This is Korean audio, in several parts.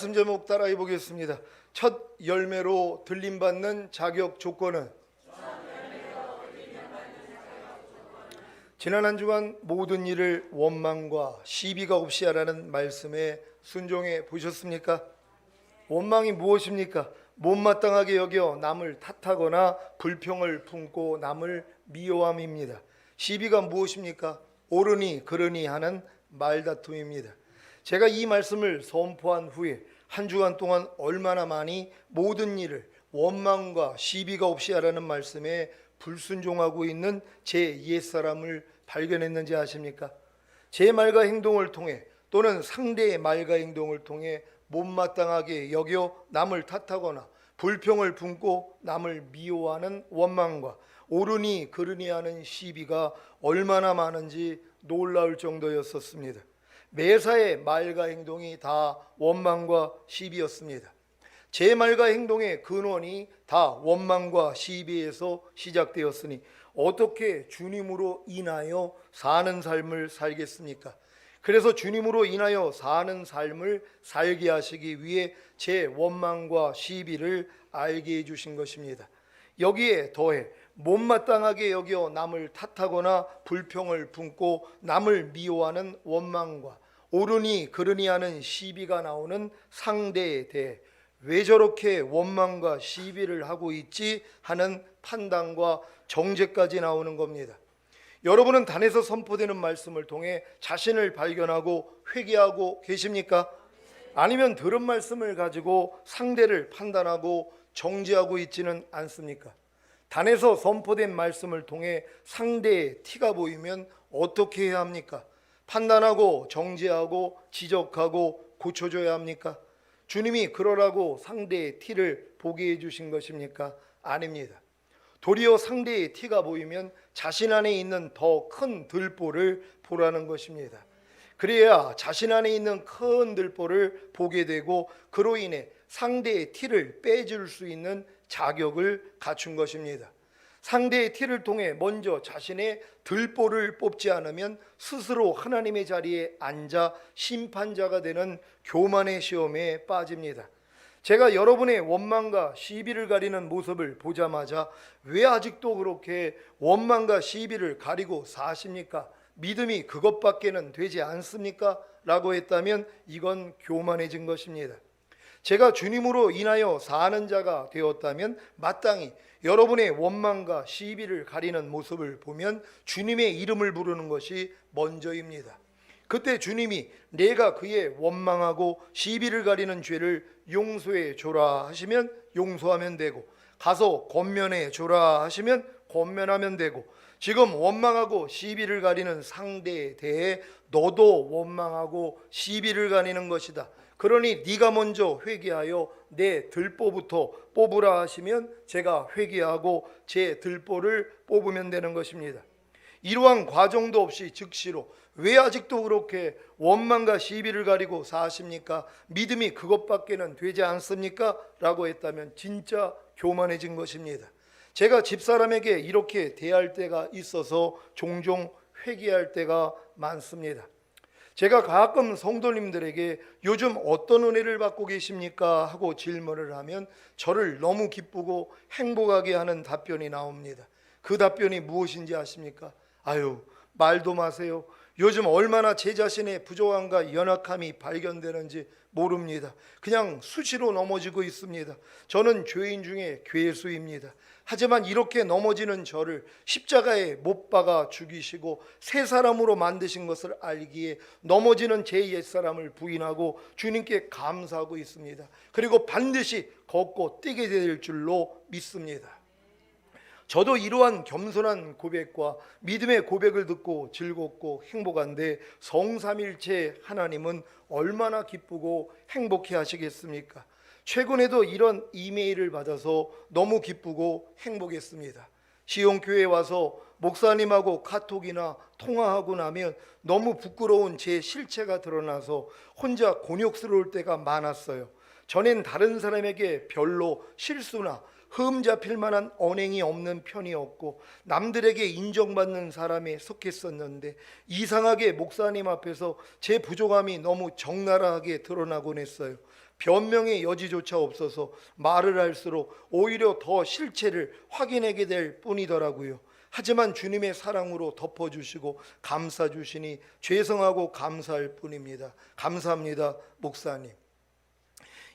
말씀 제목 따라해 보겠습니다. 첫 열매로 들림받는 자격 조건은 지난 한 주간 모든 일을 원망과 시비가 없이 하라는 말씀에 순종해 보셨습니까? 원망이 무엇입니까? 못마땅하게 여겨 남을 탓하거나 불평을 품고 남을 미워함입니다. 시비가 무엇입니까? 옳으니 그르니 하는 말다툼입니다. 제가 이 말씀을 선포한 후에 한 주간 동안 얼마나 많이 모든 일을 원망과 시비가 없이 하라는 말씀에 불순종하고 있는 제 옛사람을 발견했는지 아십니까? 제 말과 행동을 통해 또는 상대의 말과 행동을 통해 못마땅하게 여겨 남을 탓하거나 불평을 품고 남을 미워하는 원망과 옳으니 그르니 하는 시비가 얼마나 많은지 놀라울 정도였었습니다. 매사의 말과 행동이 다 원망과 시비였습니다. 제 말과 행동의 근원이 다 원망과 시비에서 시작되었으니 어떻게 주님으로 인하여 사는 삶을 살겠습니까? 그래서 주님으로 인하여 사는 삶을 살게 하시기 위해 제 원망과 시비를 알게 해주신 것입니다. 여기에 더해 못마땅하게 여겨 남을 탓하거나 불평을 품고 남을 미워하는 원망과 옳으니 그르니 하는 시비가 나오는 상대에 대해 왜 저렇게 원망과 시비를 하고 있지 하는 판단과 정죄까지 나오는 겁니다. 여러분은 단에서 선포되는 말씀을 통해 자신을 발견하고 회개하고 계십니까? 아니면 들은 말씀을 가지고 상대를 판단하고 정죄하고 있지는 않습니까? 단에서 선포된 말씀을 통해 상대의 티가 보이면 어떻게 해야 합니까? 판단하고 정죄하고 지적하고 고쳐줘야 합니까? 주님이 그러라고 상대의 티를 보게 해주신 것입니까? 아닙니다. 도리어 상대의 티가 보이면 자신 안에 있는 더 큰 들보를 보라는 것입니다. 그래야 자신 안에 있는 큰 들보를 보게 되고 그로 인해 상대의 티를 빼줄 수 있는 자격을 갖춘 것입니다. 상대의 티를 통해 먼저 자신의 들보를 뽑지 않으면 스스로 하나님의 자리에 앉아 심판자가 되는 교만의 시험에 빠집니다. 제가 여러분의 원망과 시비를 가리는 모습을 보자마자 왜 아직도 그렇게 원망과 시비를 가리고 사십니까? 믿음이 그것밖에는 되지 않습니까? 라고 했다면 이건 교만해진 것입니다. 제가 주님으로 인하여 사는 자가 되었다면 마땅히 여러분의 원망과 시비를 가리는 모습을 보면 주님의 이름을 부르는 것이 먼저입니다. 그때 주님이 내가 그의 원망하고 시비를 가리는 죄를 용서해 줘라 하시면 용서하면 되고, 가서 권면해 줘라 하시면 권면하면 되고, 지금 원망하고 시비를 가리는 상대에 대해 너도 원망하고 시비를 가리는 것이다, 그러니 네가 먼저 회개하여 내 들보부터 뽑으라 하시면 제가 회개하고 제 들보를 뽑으면 되는 것입니다. 이러한 과정도 없이 즉시로 왜 아직도 그렇게 원망과 시비를 가리고 사십니까? 믿음이 그것밖에는 되지 않습니까? 라고 했다면 진짜 교만해진 것입니다. 제가 집사람에게 이렇게 대할 때가 있어서 종종 회개할 때가 많습니다. 제가 가끔 성도님들에게 요즘 어떤 은혜를 받고 계십니까? 하고 질문을 하면 저를 너무 기쁘고 행복하게 하는 답변이 나옵니다. 그 답변이 무엇인지 아십니까? 아유, 말도 마세요. 요즘 얼마나 제 자신의 부족함과 연약함이 발견되는지 모릅니다. 그냥 수시로 넘어지고 있습니다. 저는 죄인 중에 괴수입니다. 하지만 이렇게 넘어지는 저를 십자가에 못 박아 죽이시고 새 사람으로 만드신 것을 알기에 넘어지는 제 옛사람을 부인하고 주님께 감사하고 있습니다. 그리고 반드시 걷고 뛰게 될 줄로 믿습니다. 저도 이러한 겸손한 고백과 믿음의 고백을 듣고 즐겁고 행복한데 성삼일체 하나님은 얼마나 기쁘고 행복해 하시겠습니까? 최근에도 이런 이메일을 받아서 너무 기쁘고 행복했습니다. 시온교회에 와서 목사님하고 카톡이나 통화하고 나면 너무 부끄러운 제 실체가 드러나서 혼자 곤욕스러울 때가 많았어요. 전엔 다른 사람에게 별로 실수나 흠 잡힐 만한 언행이 없는 편이었고 남들에게 인정받는 사람에 속했었는데 이상하게 목사님 앞에서 제 부족함이 너무 적나라하게 드러나곤 했어요. 변명의 여지조차 없어서 말을 할수록 오히려 더 실체를 확인하게 될 뿐이더라고요. 하지만 주님의 사랑으로 덮어주시고 감싸주시니 죄송하고 감사할 뿐입니다. 감사합니다, 목사님.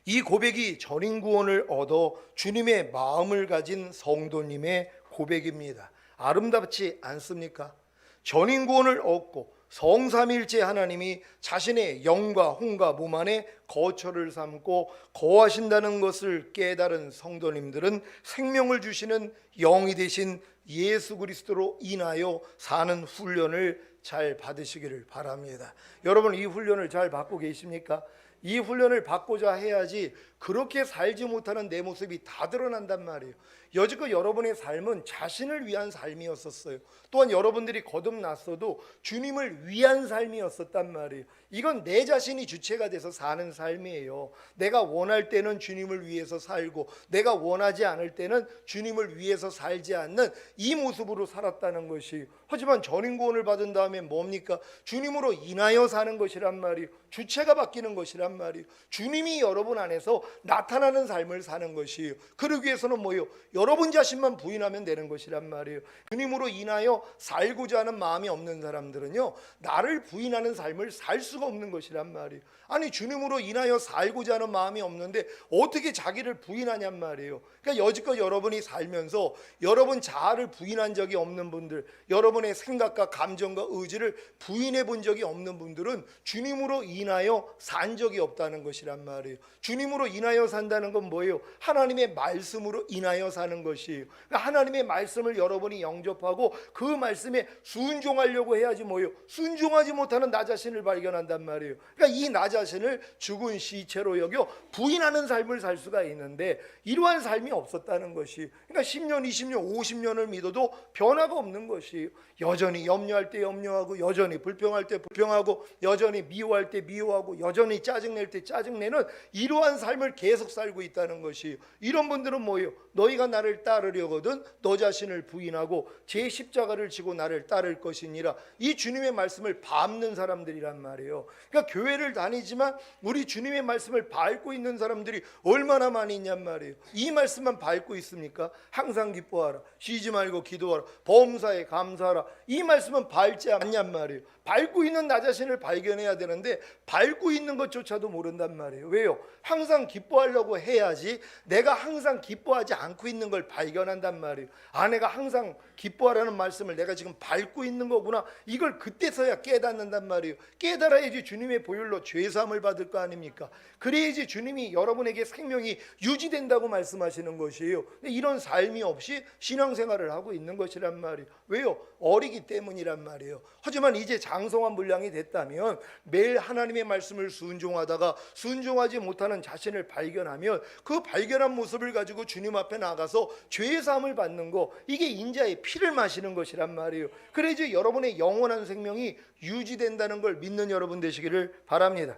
이 고백이 전인 구원을 얻어 주님의 마음을 가진 성도님의 고백입니다. 아름답지 않습니까? 전인 구원을 얻고 성삼일체 하나님이 자신의 영과 혼과 몸 안에 거처를 삼고 거하신다는 것을 깨달은 성도님들은 생명을 주시는 영이 되신 예수 그리스도로 인하여 사는 훈련을 잘 받으시기를 바랍니다. 여러분, 이 훈련을 잘 받고 계십니까? 이 훈련을 받고자 해야지 그렇게 살지 못하는 내 모습이 다 드러난단 말이에요. 여지껏 여러분의 삶은 자신을 위한 삶이었었어요. 또한 여러분들이 거듭났어도 주님을 위한 삶이었었단 말이에요. 이건 내 자신이 주체가 돼서 사는 삶이에요. 내가 원할 때는 주님을 위해서 살고 내가 원하지 않을 때는 주님을 위해서 살지 않는 이 모습으로 살았다는 것이, 하지만 전인 구원을 받은 다음에 뭡니까? 주님으로 인하여 사는 것이란 말이에요. 주체가 바뀌는 것이란 말이에요. 주님이 여러분 안에서 나타나는 삶을 사는 것이에요. 그러기 위해서는 뭐예요? 여러분 자신만 부인하면 되는 것이란 말이에요. 주님으로 인하여 살고자 하는 마음이 없는 사람들은요, 나를 부인하는 삶을 살 수가 없는 것이란 말이에요. 아니, 주님으로 인하여 살고자 하는 마음이 없는데 어떻게 자기를 부인하냔 말이에요. 그러니까 여지껏 여러분이 살면서 여러분 자아를 부인한 적이 없는 분들, 여러분의 생각과 감정과 의지를 부인해 본 적이 없는 분들은 주님으로 인하여 산 적이 없다는 것이란 말이에요. 주님으로 인하여 산다는 건 뭐예요? 하나님의 말씀으로 인하여 사는 것이에요. 그러니까 하나님의 말씀을 여러분이 영접하고 그 말씀에 순종하려고 해야지 뭐예요? 순종하지 못하는 나 자신을 발견한단 말이에요. 그러니까 이 나 자신을 죽은 시체로 여겨 부인하는 삶을 살 수가 있는데 이러한 삶이 없었다는 것이, 그러니까 10년, 20년, 50년을 믿어도 변화가 없는 것이, 여전히 염려할 때 염려하고 여전히 불평할 때 불평하고 여전히 미워할 때 미워하고 여전히 짜증낼 때 짜증내는 이러한 삶을 계속 살고 있다는 것이, 이런 분들은 뭐예요? 너희가 나를 따르려거든 너 자신을 부인하고 제 십자가를 지고 나를 따를 것이니라. 이 주님의 말씀을 밟는 사람들이란 말이에요. 그러니까 교회를 다니지만 우리 주님의 말씀을 밟고 있는 사람들이 얼마나 많이 있냔 말이에요. 이 말씀만 밟고 있습니까? 항상 기뻐하라, 쉬지 말고 기도하라, 범사에 감사하라. 이 말씀은 밟지 않냔 말이에요. 밟고 있는 나 자신을 발견해야 되는데 밟고 있는 것조차도 모른단 말이에요. 왜요? 항상 기뻐하려고 해야지 내가 항상 기뻐하지 않고 있는 걸 발견한단 말이에요. 아, 내가 항상 기뻐하라는 말씀을 내가 지금 밟고 있는 거구나, 이걸 그때서야 깨닫는단 말이에요. 깨달아야지 주님의 보혈로 죄사함을 받을 거 아닙니까? 그래야지 주님이 여러분에게 생명이 유지된다고 말씀하시는 것이에요. 근데 이런 삶이 없이 신앙생활을 하고 있는 것이란 말이에요. 왜요? 어리기 때문이란 말이에요. 하지만 이제 장성한 분량이 됐다면 매일 하나님의 말씀을 순종하다가 순종하지 못하는 자신을 발견하면 그 발견한 모습을 가지고 주님 앞에 나가서 죄의 사함을 받는 거, 이게 인자의 피를 마시는 것이란 말이에요. 그래야지 여러분의 영원한 생명이 유지된다는 걸 믿는 여러분 되시기를 바랍니다.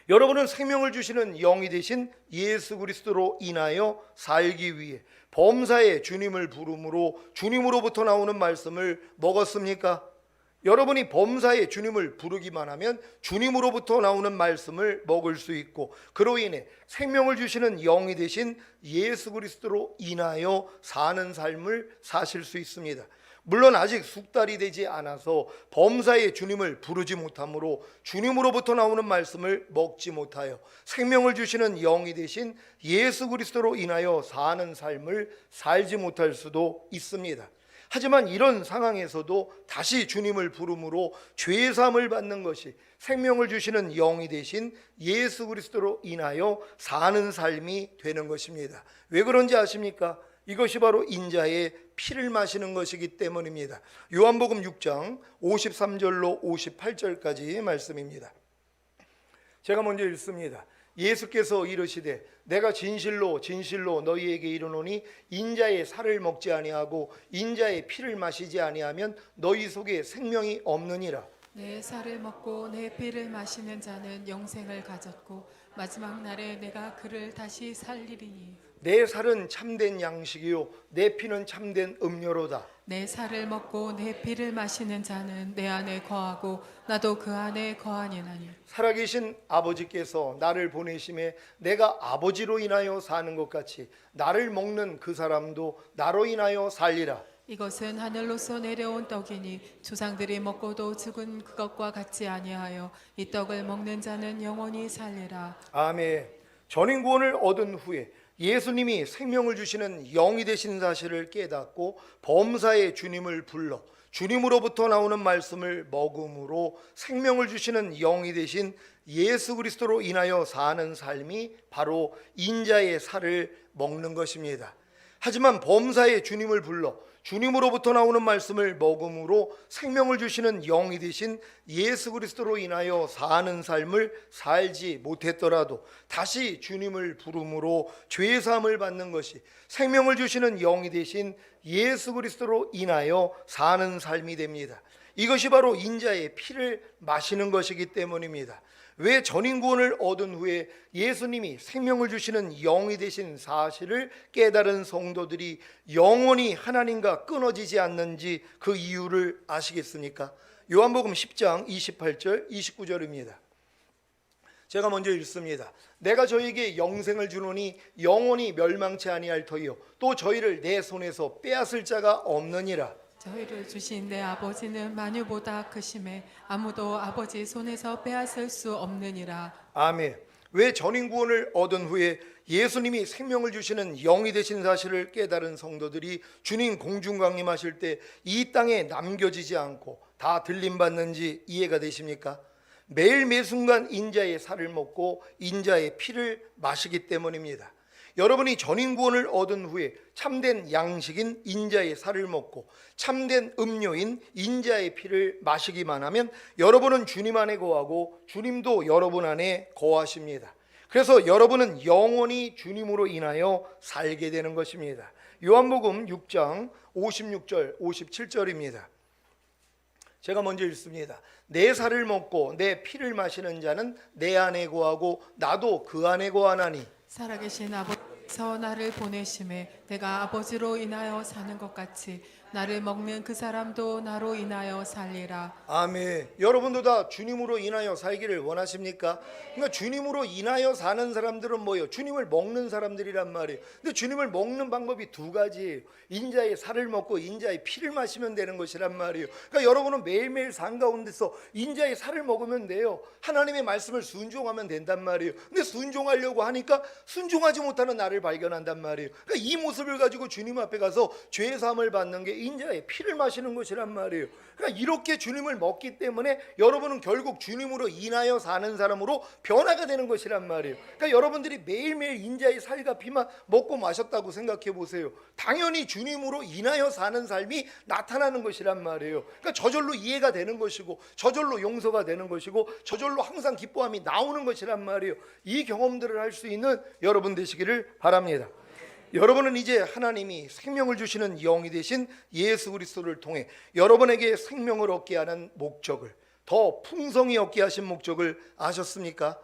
여러분은 생명을 주시는 영이 되신 예수 그리스도로 인하여 살기 위해 범사에 주님을 부름으로 주님으로부터 나오는 말씀을 먹었습니까? 여러분이 범사에 주님을 부르기만 하면 주님으로부터 나오는 말씀을 먹을 수 있고, 그로 인해 생명을 주시는 영이 되신 예수 그리스도로 인하여 사는 삶을 사실 수 있습니다. 물론 아직 숙달이 되지 않아서 범사에 주님을 부르지 못하므로 주님으로부터 나오는 말씀을 먹지 못하여 생명을 주시는 영이 되신 예수 그리스도로 인하여 사는 삶을 살지 못할 수도 있습니다. 하지만 이런 상황에서도 다시 주님을 부름으로 죄 사함을 받는 것이 생명을 주시는 영이 되신 예수 그리스도로 인하여 사는 삶이 되는 것입니다. 왜 그런지 아십니까? 이것이 바로 인자의 피를 마시는 것이기 때문입니다. 요한복음 6장 53절로 58절까지 말씀입니다. 제가 먼저 읽습니다. 예수께서 이르시되 내가 진실로 진실로 너희에게 이르노니 인자의 살을 먹지 아니하고 인자의 피를 마시지 아니하면 너희 속에 생명이 없느니라. 내 살을 먹고 내 피를 마시는 자는 영생을 가졌고 마지막 날에 내가 그를 다시 살리리니 내 살은 참된 양식이요 내 피는 참된 음료로다. 내 살을 먹고 내 피를 마시는 자는 내 안에 거하고 나도 그 안에 거하니라니. 살아계신 아버지께서 나를 보내심에 내가 아버지로 인하여 사는 것 같이 나를 먹는 그 사람도 나로 인하여 살리라. 이것은 하늘로서 내려온 떡이니 조상들이 먹고도 죽은 그것과 같지 아니하여 이 떡을 먹는 자는 영원히 살리라. 아멘. 전인구원을 얻은 후에 예수님이 생명을 주시는 영이 되신 사실을 깨닫고 범사의 주님을 불러 주님으로부터 나오는 말씀을 먹음으로 생명을 주시는 영이 되신 예수 그리스도로 인하여 사는 삶이 바로 인자의 살을 먹는 것입니다. 하지만 범사의 주님을 불러 주님으로부터 나오는 말씀을 먹음으로 생명을 주시는 영이 되신 예수 그리스도로 인하여 사는 삶을 살지 못했더라도 다시 주님을 부름으로 죄 사함을 받는 것이 생명을 주시는 영이 되신 예수 그리스도로 인하여 사는 삶이 됩니다. 이것이 바로 인자의 피를 마시는 것이기 때문입니다. 왜 전인구원을 얻은 후에 예수님이 생명을 주시는 영이 되신 사실을 깨달은 성도들이 영원히 하나님과 끊어지지 않는지 그 이유를 아시겠습니까? 요한복음 10장 28절 29절입니다. 제가 먼저 읽습니다. 내가 저희에게 영생을 주노니 영원히 멸망치 아니할 터이요 또 저희를 내 손에서 빼앗을 자가 없느니라. 저희를 주신 내 아버지는 만유보다 크심에 아무도 아버지 손에서 빼앗을 수 없느니라. 아멘. 왜 전인구원을 얻은 후에 예수님이 생명을 주시는 영이 되신 사실을 깨달은 성도들이 주님 공중강림하실 때 이 땅에 남겨지지 않고 다 들림받는지 이해가 되십니까? 매일 매순간 인자의 살을 먹고 인자의 피를 마시기 때문입니다. 여러분이 전인구원을 얻은 후에 참된 양식인 인자의 살을 먹고 참된 음료인 인자의 피를 마시기만 하면 여러분은 주님 안에 거하고 주님도 여러분 안에 거하십니다. 그래서 여러분은 영원히 주님으로 인하여 살게 되는 것입니다. 요한복음 6장 56절 57절입니다. 제가 먼저 읽습니다. 내 살을 먹고 내 피를 마시는 자는 내 안에 거하고 나도 그 안에 거하나니 살아계신 아버지께서 나를 보내심에 내가 아버지로 인하여 사는 것 같이 나를 먹는 그 사람도 나로 인하여 살리라. 아멘. 여러분도 다 주님으로 인하여 살기를 원하십니까? 그러니까 주님으로 인하여 사는 사람들은 뭐예요? 주님을 먹는 사람들이란 말이에요. 근데 주님을 먹는 방법이 두 가지예요. 인자의 살을 먹고 인자의 피를 마시면 되는 것이란 말이에요. 그러니까 여러분은 매일매일 삶 가운데서 인자의 살을 먹으면 돼요. 하나님의 말씀을 순종하면 된단 말이에요. 근데 순종하려고 하니까 순종하지 못하는 나를 발견한단 말이에요. 그러니까 이 모습을 가지고 주님 앞에 가서 죄 사함을 받는 게 인자의 피를 마시는 것이란 말이에요. 그러니까 이렇게 주님을 먹기 때문에 여러분은 결국 주님으로 인하여 사는 사람으로 변화가 되는 것이란 말이에요. 그러니까 여러분들이 매일매일 인자의 살과 피만 먹고 마셨다고 생각해 보세요. 당연히 주님으로 인하여 사는 삶이 나타나는 것이란 말이에요. 그러니까 저절로 이해가 되는 것이고 저절로 용서가 되는 것이고 저절로 항상 기뻐함이 나오는 것이란 말이에요. 이 경험들을 할 수 있는 여러분 되시기를 바랍니다. 여러분은 이제 하나님이 생명을 주시는 영이 되신 예수 그리스도를 통해 여러분에게 생명을 얻게 하는 목적을, 더 풍성히 얻게 하신 목적을 아셨습니까?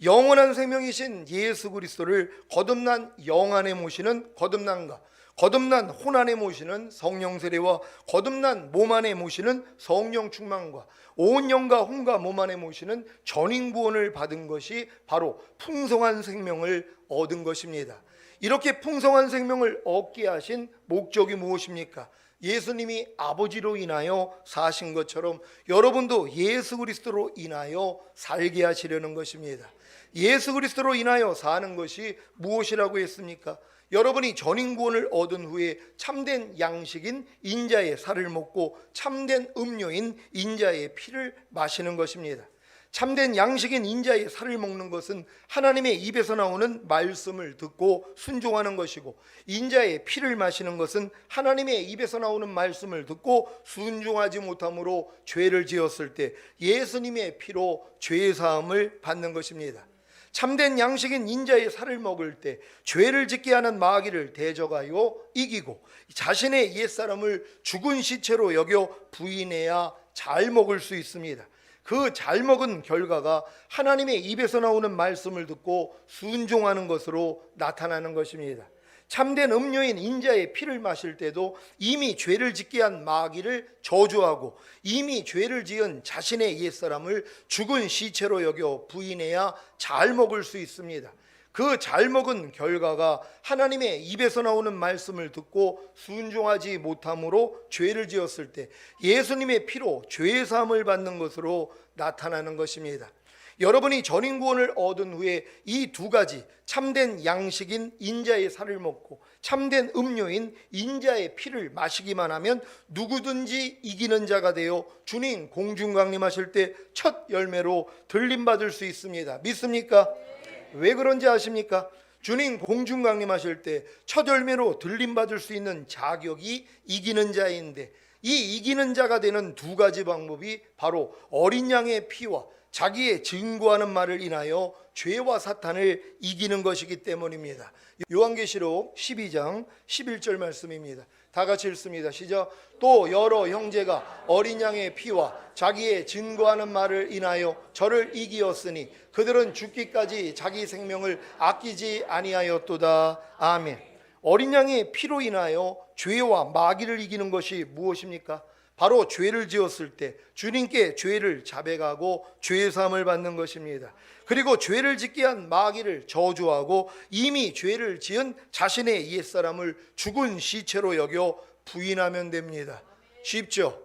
영원한 생명이신 예수 그리스도를 거듭난 영 안에 모시는 거듭난가, 거듭난 혼 안에 모시는 성령 세례와 거듭난 몸 안에 모시는 성령 충만과 온 영과 혼과 몸 안에 모시는 전인구원을 받은 것이 바로 풍성한 생명을 얻은 것입니다. 이렇게 풍성한 생명을 얻게 하신 목적이 무엇입니까? 예수님이 아버지로 인하여 사신 것처럼 여러분도 예수 그리스도로 인하여 살게 하시려는 것입니다. 예수 그리스도로 인하여 사는 것이 무엇이라고 했습니까? 여러분이 전인구원을 얻은 후에 참된 양식인 인자의 살을 먹고 참된 음료인 인자의 피를 마시는 것입니다. 참된 양식인 인자의 살을 먹는 것은 하나님의 입에서 나오는 말씀을 듣고 순종하는 것이고, 인자의 피를 마시는 것은 하나님의 입에서 나오는 말씀을 듣고 순종하지 못함으로 죄를 지었을 때 예수님의 피로 죄 사함을 받는 것입니다. 참된 양식인 인자의 살을 먹을 때 죄를 짓게 하는 마귀를 대적하여 이기고 자신의 옛사람을 죽은 시체로 여겨 부인해야 잘 먹을 수 있습니다. 그 잘 먹은 결과가 하나님의 입에서 나오는 말씀을 듣고 순종하는 것으로 나타나는 것입니다. 참된 음료인 인자의 피를 마실 때도 이미 죄를 짓게 한 마귀를 저주하고 이미 죄를 지은 자신의 옛사람을 죽은 시체로 여겨 부인해야 잘 먹을 수 있습니다. 그 잘 먹은 결과가 하나님의 입에서 나오는 말씀을 듣고 순종하지 못함으로 죄를 지었을 때 예수님의 피로 죄 사함을 받는 것으로 나타나는 것입니다. 여러분이 전인 구원을 얻은 후에 이 두 가지 참된 양식인 인자의 살을 먹고 참된 음료인 인자의 피를 마시기만 하면 누구든지 이기는 자가 되어 주님 공중 강림하실 때 첫 열매로 들림받을 수 있습니다. 믿습니까? 왜 그런지 아십니까? 주님 공중 강림하실 때 첫 열매로 들림받을 수 있는 자격이 이기는 자인데, 이 이기는 자가 되는 두 가지 방법이 바로 어린 양의 피와 자기의 증거하는 말을 인하여 죄와 사탄을 이기는 것이기 때문입니다. 요한계시록 12장 11절 말씀입니다. 다 같이 읽습니다. 시작. 또 여러 형제가 어린 양의 피와 자기의 증거하는 말을 인하여 저를 이기었으니 그들은 죽기까지 자기 생명을 아끼지 아니하였도다. 아멘. 어린 양의 피로 인하여 죄와 마귀를 이기는 것이 무엇입니까? 바로 죄를 지었을 때 주님께 죄를 자백하고 죄 사함을 받는 것입니다. 그리고 죄를 짓게 한 마귀를 저주하고 이미 죄를 지은 자신의 옛사람을 죽은 시체로 여겨 부인하면 됩니다. 쉽죠?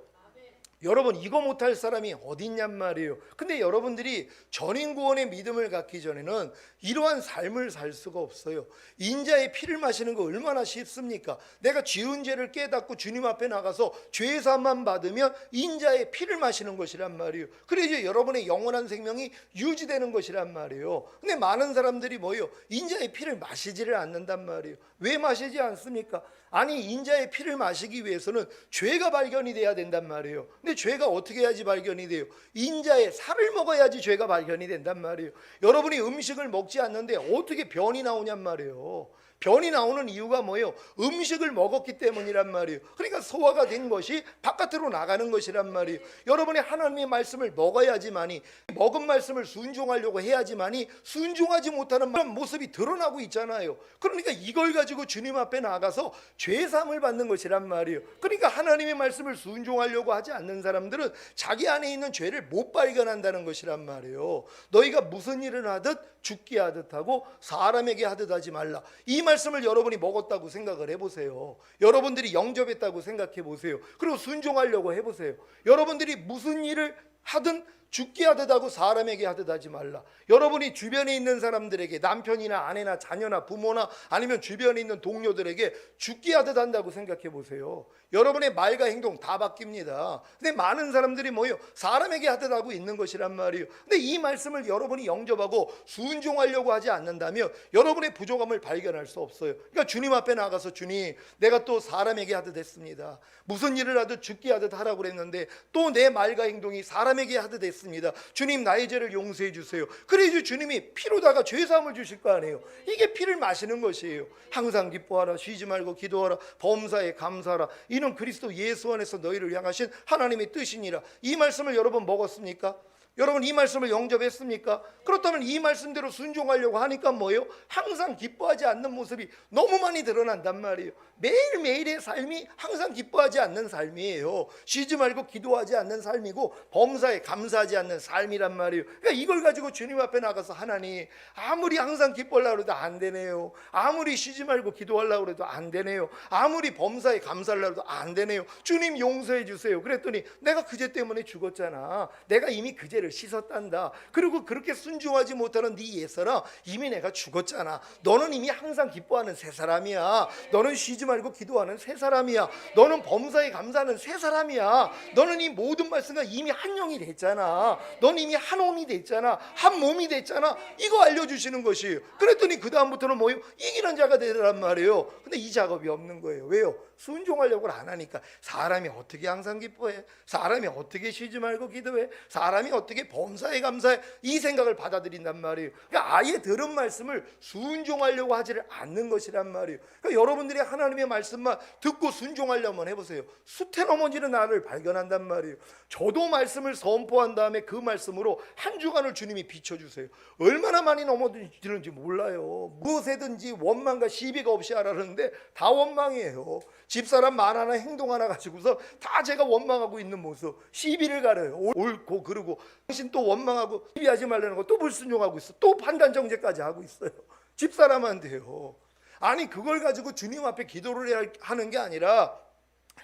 여러분, 이거 못할 사람이 어딨냔 말이에요. 근데 여러분들이 전인 구원의 믿음을 갖기 전에는 이러한 삶을 살 수가 없어요. 인자의 피를 마시는 거 얼마나 쉽습니까? 내가 지은 죄를 깨닫고 주님 앞에 나가서 죄 사함만 받으면 인자의 피를 마시는 것이란 말이에요. 그래야 여러분의 영원한 생명이 유지되는 것이란 말이에요. 근데 많은 사람들이 뭐예요? 인자의 피를 마시지를 않는단 말이에요. 왜 마시지 않습니까? 아니, 인자의 피를 마시기 위해서는 죄가 발견이 돼야 된단 말이에요. 근데 죄가 어떻게 해야지 발견이 돼요? 인자의 살을 먹어야지 죄가 발견이 된단 말이에요. 여러분이 음식을 먹지 않는데 어떻게 변이 나오냔 말이에요. 변이 나오는 이유가 뭐예요? 음식을 먹었기 때문이란 말이에요. 그러니까 소화가 된 것이 바깥으로 나가는 것이란 말이에요. 여러분이 하나님의 말씀을 먹어야지만이, 먹은 말씀을 순종하려고 해야지만이 순종하지 못하는 모습이 드러나고 있잖아요. 그러니까 이걸 가지고 주님 앞에 나가서 죄사함을 받는 것이란 말이에요. 그러니까 하나님의 말씀을 순종하려고 하지 않는 사람들은 자기 안에 있는 죄를 못 발견한다는 것이란 말이에요. 너희가 무슨 일을 하듯 죽게 하듯 하고 사람에게 하듯 하지 말라. 이 말씀을 여러분이 먹었다고 생각을 해보세요. 여러분들이 영접했다고 생각해 보세요. 그리고 순종하려고 해보세요. 여러분들이 무슨 일을 하든 죽게 하듯 하고 사람에게 하듯 하지 말라. 여러분이 주변에 있는 사람들에게, 남편이나 아내나 자녀나 부모나 아니면 주변에 있는 동료들에게 죽게 하듯 한다고 생각해 보세요. 여러분의 말과 행동 다 바뀝니다. 근데 많은 사람들이 뭐예요? 사람에게 하듯 하고 있는 것이란 말이에요. 근데 이 말씀을 여러분이 영접하고 순종하려고 하지 않는다면 여러분의 부족함을 발견할 수 없어요. 그러니까 주님 앞에 나가서 주님, 내가 또 사람에게 하듯 했습니다. 무슨 일을 하듯 죽게 하듯 하라고 그랬는데 또 내 말과 행동이 사람에게 하듯 했습니다. 주님, 나의 죄를 용서해 주세요. 그래야지 주님이 피로다가 죄사함을 주실 거 아니에요. 이게 피를 마시는 것이에요. 항상 기뻐하라, 쉬지 말고 기도하라, 범사에 감사하라. 이는 그리스도 예수 안에서 너희를 향하신 하나님의 뜻이니라. 이 말씀을 여러분 먹었습니까? 여러분, 이 말씀을 영접했습니까? 그렇다면 이 말씀대로 순종하려고 하니까 뭐예요? 항상 기뻐하지 않는 모습이 너무 많이 드러난단 말이에요. 매일매일의 삶이 항상 기뻐하지 않는 삶이에요. 쉬지 말고 기도하지 않는 삶이고 범사에 감사하지 않는 삶이란 말이에요. 그러니까 이걸 가지고 주님 앞에 나가서 하나님, 아무리 항상 기뻐하려고 해도 안 되네요. 아무리 쉬지 말고 기도하려고 해도 안 되네요. 아무리 범사에 감사하려고 해도 안 되네요. 주님, 용서해 주세요. 그랬더니 내가 그 죄 때문에 죽었잖아. 내가 이미 그 죄를 씻었단다. 그리고 그렇게 순종하지 못하는 네 옛사람 이미 내가 죽었잖아. 너는 이미 항상 기뻐하는 새 사람이야. 너는 쉬지 말고 기도하는 새 사람이야. 너는 범사에 감사하는 새 사람이야. 너는 이 모든 말씀과 이미 한 영이 됐잖아. 너는 이미 한 몸이 됐잖아. 한 몸이 됐잖아. 이거 알려주시는 것이에요. 그랬더니 그 다음부터는 뭐예요? 이기는 자가 되란 말이에요. 근데 이 작업이 없는 거예요. 왜요? 순종하려고 안 하니까 사람이 어떻게 항상 기뻐해? 사람이 어떻게 쉬지 말고 기도해? 사람이 어떻게 범사에 감사해? 이 생각을 받아들인단 말이에요. 그러니까 아예 들은 말씀을 순종하려고 하지를 않는 것이란 말이에요. 그러니까 여러분들이 하나님의 말씀만 듣고 순종하려면 해보세요. 숲에 넘어지는 나를 발견한단 말이에요. 저도 말씀을 선포한 다음에 그 말씀으로 한 주간을 주님이 비춰주세요. 얼마나 많이 넘어지는지 몰라요. 무엇에든지 원망과 시비가 없이 하라는데 다 원망이에요. 집사람 말 하나 행동 하나 가지고서 다 제가 원망하고 있는 모습, 시비를 가려요. 옳고 그르고 당신 또 원망하고 시비하지 말라는 거 또 불순종하고 있어. 또 판단 정죄까지 하고 있어요. 집사람한테요. 아니 그걸 가지고 주님 앞에 기도를 해야 하는 게 아니라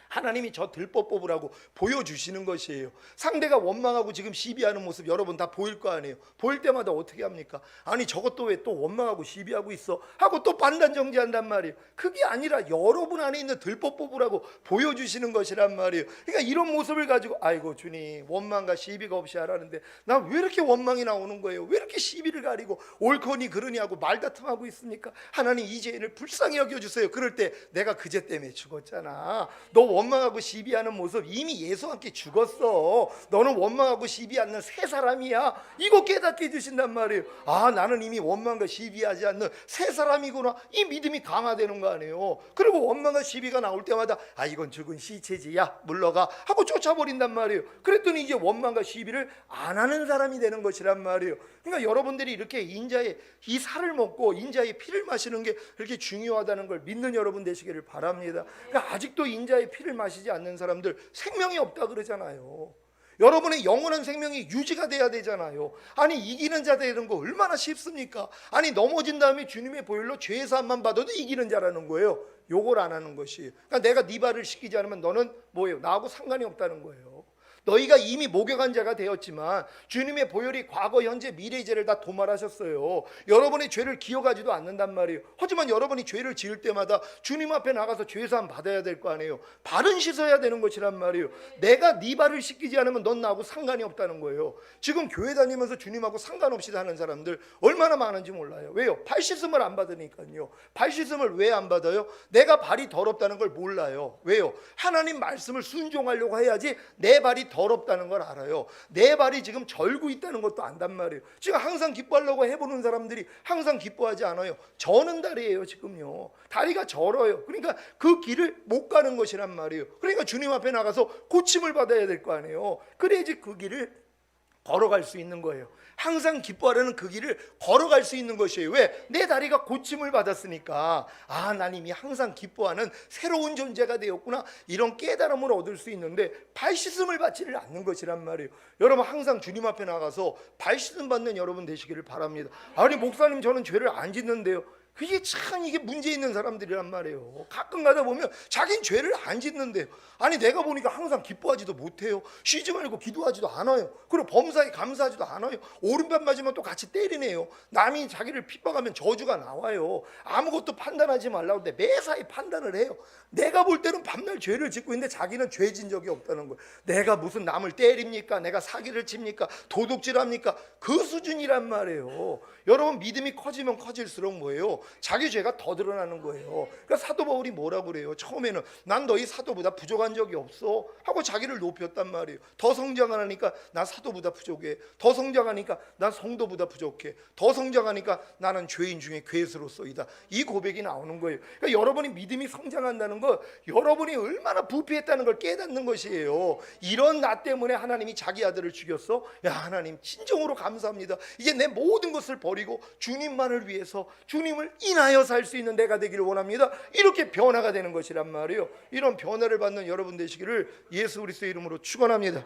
하나님이 저 들법 뽑으라고 보여주시는 것이에요. 상대가 원망하고 지금 시비하는 모습 여러분 다 보일 거 아니에요. 보일 때마다 어떻게 합니까? 아니 저것도 왜 또 원망하고 시비하고 있어? 하고 또 판단 정지한단 말이에요. 그게 아니라 여러분 안에 있는 들법 뽑으라고 보여주시는 것이란 말이에요. 그러니까 이런 모습을 가지고 아이고 주님 원망과 시비가 없이 하라는데 나 왜 이렇게 원망이 나오는 거예요? 왜 이렇게 시비를 가리고 옳거니 그러니 하고 말다툼하고 있습니까? 하나님 이 죄인을 불쌍히 여겨주세요. 그럴 때 내가 그 죄 때문에 죽었잖아. 너 원망하고 시비하는 모습 이미 예수와 함께 죽었어. 너는 원망하고 시비하는 새 사람이야. 이거 깨닫게 해주신단 말이에요. 아 나는 이미 원망과 시비하지 않는 새 사람이구나. 이 믿음이 강화되는 거 아니에요. 그리고 원망과 시비가 나올 때마다 아 이건 죽은 시체지 야 물러가 하고 쫓아버린단 말이에요. 그랬더니 이제 원망과 시비를 안 하는 사람이 되는 것이란 말이에요. 그러니까 여러분들이 이렇게 인자의 이 살을 먹고 인자의 피를 마시는 게 그렇게 중요하다는 걸 믿는 여러분 되시기를 바랍니다. 그러니까 아직도 인자의 피를 마시지 않는 사람들 생명이 없다 그러잖아요. 여러분의 영원한 생명이 유지가 돼야 되잖아요. 아니 이기는 자 되는 거 얼마나 쉽습니까? 아니 넘어진 다음에 주님의 보혈로 죄 사함만 받아도 이기는 자라는 거예요. 요걸 안 하는 것이. 그러니까 내가 네 발을 씻기지 않으면 너는 뭐예요? 나하고 상관이 없다는 거예요. 너희가 이미 목욕한 자가 되었지만 주님의 보혈이 과거, 현재, 미래의 죄를 다 도말하셨어요. 여러분의 죄를 기억하지도 않는단 말이에요. 하지만 여러분이 죄를 지을 때마다 주님 앞에 나가서 죄사함 받아야 될 거 아니에요. 발은 씻어야 되는 것이란 말이에요. 내가 네 발을 씻기지 않으면 넌 나하고 상관이 없다는 거예요. 지금 교회 다니면서 주님하고 상관없이 사는 사람들 얼마나 많은지 몰라요. 왜요? 발 씻음을 안 받으니까요. 발 씻음을 왜 안 받아요? 내가 발이 더럽다는 걸 몰라요. 왜요? 하나님 말씀을 순종하려고 해야지 내 발이 더럽다는 걸 알아요. 내 발이 지금 절고 있다는 것도 안단 말이에요. 지금 항상 기뻐하려고 해보는 사람들이 항상 기뻐하지 않아요. 저는 다리예요. 지금요 다리가 절어요. 그러니까 그 길을 못 가는 것이란 말이에요. 그러니까 주님 앞에 나가서 고침을 받아야 될 거 아니에요. 그래야지 그 길을 걸어갈 수 있는 거예요. 항상 기뻐하려는 그 길을 걸어갈 수 있는 것이에요. 왜? 내 다리가 고침을 받았으니까 아, 난 이미 항상 기뻐하는 새로운 존재가 되었구나. 이런 깨달음을 얻을 수 있는데 발 씻음을 받지를 않는 것이란 말이에요. 여러분 항상 주님 앞에 나가서 발 씻음 받는 여러분 되시기를 바랍니다. 아니 목사님 저는 죄를 안 짓는데요. 그게 참 이게 문제 있는 사람들이란 말이에요. 가끔 가다 보면 자긴 죄를 안 짓는데요. 아니 내가 보니까 항상 기뻐하지도 못해요. 쉬지 말고 기도하지도 않아요. 그리고 범사에 감사하지도 않아요. 오른편 맞으면 또 같이 때리네요. 남이 자기를 핍박하면 저주가 나와요. 아무것도 판단하지 말라고 하는데 매사에 판단을 해요. 내가 볼 때는 밤날 죄를 짓고 있는데 자기는 죄 진 적이 없다는 거예요. 내가 무슨 남을 때립니까? 내가 사기를 칩니까? 도둑질합니까? 그 수준이란 말이에요. 여러분 믿음이 커지면 커질수록 뭐예요? 자기 죄가 더 드러나는 거예요. 그러니까 사도 바울이 뭐라고 그래요? 처음에는 난 너희 사도보다 부족한 적이 없어 하고 자기를 높였단 말이에요. 더 성장하니까 나 사도보다 부족해. 더 성장하니까 난 성도보다 부족해. 더 성장하니까 나는 죄인 중에 괴수로서이다. 이 고백이 나오는 거예요. 그러니까 여러분이 믿음이 성장한다는 거 여러분이 얼마나 부패했다는 걸 깨닫는 것이에요. 이런 나 때문에 하나님이 자기 아들을 죽였어? 야 하나님 진정으로 감사합니다. 이제 내 모든 것을 버리고 주님만을 위해서 주님을 인하여 살 수 있는 내가 되기를 원합니다. 이렇게 변화가 되는 것이란 말이에요. 이런 변화를 받는 여러분 되시기를 예수 그리스도의 이름으로 축원합니다.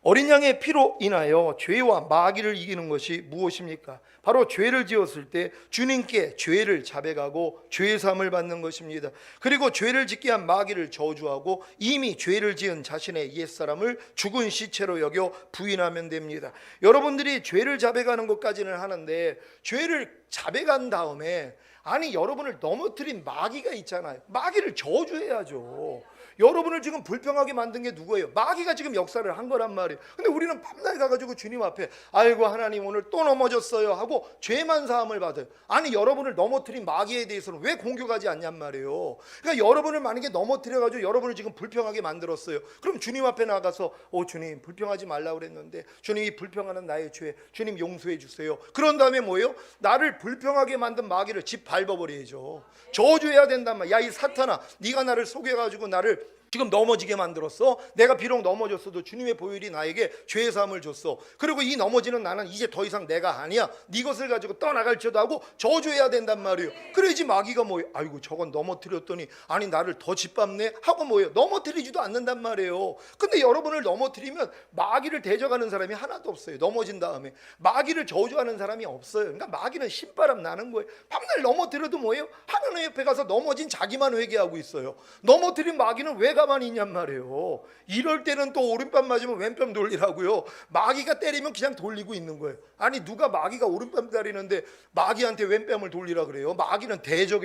어린 양의 피로 인하여 죄와 마귀를 이기는 것이 무엇입니까? 바로 죄를 지었을 때 주님께 죄를 자백하고 죄사함을 받는 것입니다. 그리고 죄를 짓게 한 마귀를 저주하고 이미 죄를 지은 자신의 옛사람을 죽은 시체로 여겨 부인하면 됩니다. 여러분들이 죄를 자백하는 것까지는 하는데 죄를 자백한 다음에 아니 여러분을 넘어뜨린 마귀가 있잖아요. 마귀를 저주해야죠. 여러분을 지금 불평하게 만든 게 누구예요? 마귀가 지금 역사를 한 거란 말이에요. 근데 우리는 밤낮 가가지고 주님 앞에 아이고 하나님 오늘 또 넘어졌어요 하고 죄만 사함을 받아요. 아니 여러분을 넘어뜨린 마귀에 대해서는 왜 공격하지 않냔 말이에요. 그러니까 여러분을 만약에 넘어뜨려가지고 여러분을 지금 불평하게 만들었어요. 그럼 주님 앞에 나가서 주님 불평하지 말라고 그랬는데 주님 이 불평하는 나의 죄 주님 용서해 주세요. 그런 다음에 뭐예요? 나를 불평하게 만든 마귀를 집 밟아버려야죠. 저주해야 된단 말이야. 야 이 사탄아 네가 나를 속여가지고 나를 지금 넘어지게 만들었어. 내가 비록 넘어졌어도 주님의 보혈이 나에게 죄의 사함을 줬어. 그리고 이 넘어지는 나는 이제 더 이상 내가 아니야. 네 것을 가지고 떠나갈지어다 하고 저주해야 된단 말이에요. 그래야지 마귀가 뭐예요? 아이고 저건 넘어뜨렸더니 아니 나를 더 짓밟네 하고 뭐예요? 넘어뜨리지도 않는단 말이에요. 근데 여러분을 넘어뜨리면 마귀를 대적하는 사람이 하나도 없어요. 넘어진 다음에 마귀를 저주하는 사람이 없어요. 그러니까 마귀는 신바람 나는 거예요. 밤날 넘어뜨려도 뭐예요? 하나님 옆에 가서 넘어진 자기만 회개하고 있어요. 넘어뜨린 마귀는 왜 가만히 있냔 말이에요. 이럴 때는 또 오른뺨 맞으면 왼뺨 돌리라고요. 마귀가 때리면 그냥 돌리고 있는 거예요. 아니 누가 마귀가 오른뺨 때리는데 마귀한테 왼뺨을 돌리라 그래요? 마귀는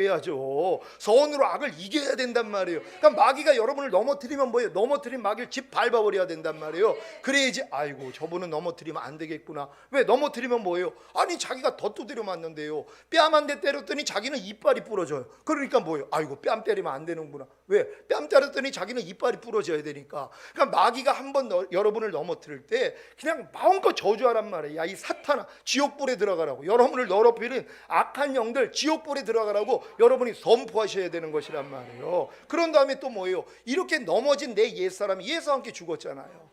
대적해야죠. 선으로 악을 이겨야 된단 말이에요. 그러니까 마귀가 여러분을 넘어뜨리면 뭐예요? 넘어뜨린 마귀를 집 밟아버려야 된단 말이에요. 그래야지 아이고 저분은 넘어뜨리면 안 되겠구나. 왜? 넘어뜨리면 뭐예요? 아니 자기가 더 두드려 맞는데요. 뺨 한 대 때렸더니 자기는 이빨이 부러져요. 그러니까 뭐예요? 아이고 뺨 때리면 안 되는구나. 왜? 뺨 때렸더니 자기는 이빨이 부러져야 되니까. 그러니까 마귀가 한번 여러분을 넘어뜨릴 때 그냥 마음껏 저주하란 말이에요. 야 이 사탄아 지옥불에 들어가라고. 여러분을 더럽히는 악한 영들 지옥불에 들어가라고 여러분이 선포하셔야 되는 것이란 말이에요. 그런 다음에 또 뭐예요? 이렇게 넘어진 내 옛사람이 예수와 함께 죽었잖아요.